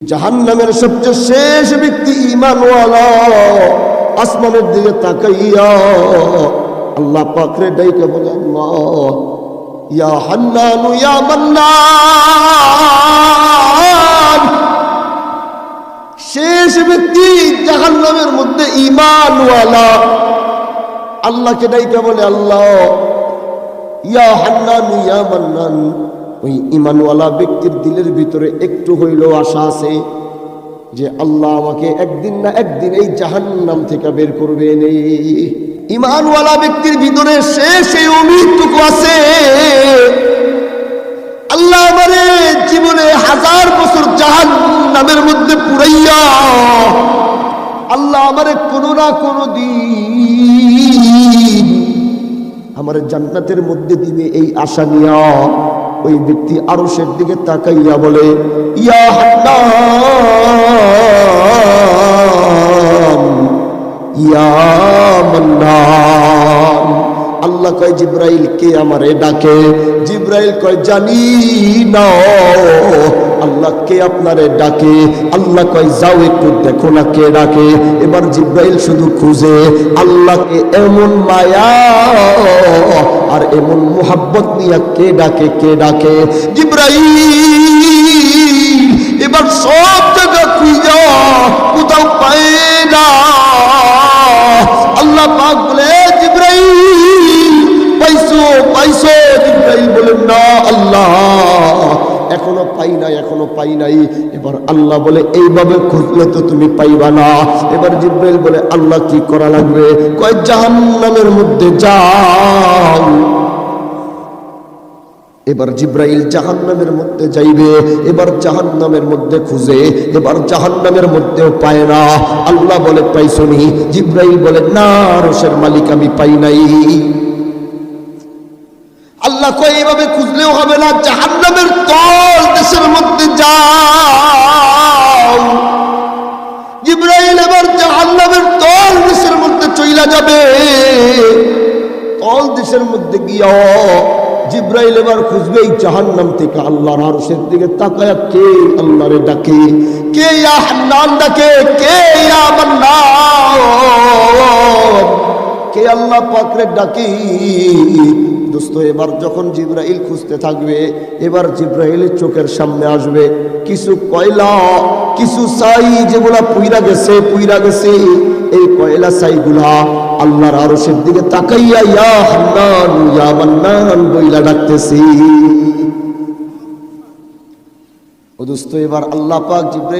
জাহান্নামের সবচেয়ে শেষ ব্যক্তি ঈমানওয়ালা আসমানের দিকে তাকাইয়া আল্লাহ পাকরে ডাইকে বলে, আল্লাহ ইয়া হান্নান ইয়া মান্নান। শেষ ব্যক্তি জাহান্নামের মধ্যে ঈমানওয়ালা আল্লাহকে ডাইকে বলে, আল্লাহ ইয়া হান্নান ইয়া মান্নান। ওই ঈমানওয়ালা ব্যক্তির দিলের ভিতরে একটু হইলেও আশা আছে যে আল্লাহ আমাকে একদিন না একদিন এই জাহান্নাম থেকে বের করবেন। ঈমানওয়ালা ব্যক্তির ভিতরে শেষ এই উম্মীদটুকু আছে, আল্লাহ আমারে জীবনে 1000 বছর জাহান্নামের মধ্যে পুরাইয়া আল্লাহ আমারে কোনো না কোনো দিন আমারে জান্নাতের মধ্যে দিবে এই আশা নিয়া ওই ব্যক্তি আরশের দিকে তাকাইয়া বলে, ইয়া হান্নান ইয়া মান্নান। আল্লাহ কয়, জিব্রাইল কে আমারে ডাকে? জিব্রাইল কয়, জানি না আল্লাহ কে আপনারে ডাকে। আল্লাহ কয়, যাও একটু দেখো না কে ডাকে। এবার জিব্রাইল শুধু খুঁজে আল্লাহকে, এমন মায়া আর এমন মুহাব্বত নিয়ে কে ডাকে, কে ডাকে। জিব্রাইল এবার সব জায়গা খুঁজা কোথাও পায় না। আল্লাহ পাক বলে, জিব্রাইল পাইছো পাইছো? জিব্রাইল বলে, না আল্লাহ এখনো পাই নাই, এখনো পাই নাই। এবার আল্লাহ বলে, এইভাবে খুঁজলে তো তুমি পাইবা না। এবার জিব্রাইল বলে, আল্লাহ কি করা লাগবে? কয়, জাহান্নামের মধ্যে যাও। এবার জিব্রাইল জাহান্নামের মধ্যে যাইবে। এবার জাহান্নামের মধ্যে খুঁজে, এবার জাহান্নামের মধ্যেও পায় না। আল্লাহ বলে, পাইছনি? জিব্রাইল বলে, না আরশের মালিক আমি পাই নাই। আল্লাহ কয়, এইভাবে খুঁজলেও হবে না, জাহান্নামের তল দেশের মধ্যে যাও। জিব্রাইল এবার জাহান্নামের তল দেশের মধ্যে চইলা যাবে। তল দেশের মধ্যে গিয়া জিব্রাইল এবার খুঁজবে এই জাহান্নাম থেকে আল্লাহর আরশের দিকে তাকায়া কে আল্লাহরে ডাকে, কে ইয়া হান্নান ডাকে, কে ইয়া মান্নান, কে আল্লাহ পাকরে ডাকে। দোস্ত এবার যখন জিব্রাইল খুঁজতে থাকবে, এবার জিব্রাইলের চোখের সামনে আসবে কিছু কয়লা, কিছু ছাই যেগুলা পুইরা গেছে, পুইরা গেছে। এই কয়লা ছাইগুলা আল্লাহর আরশের দিকে তাকাইয়া ইয়া হান্নান ইয়া মান্নান বইলা ডাকতেছি। ও দোস্ত এবার আল্লাহ পাক জিব্রাইল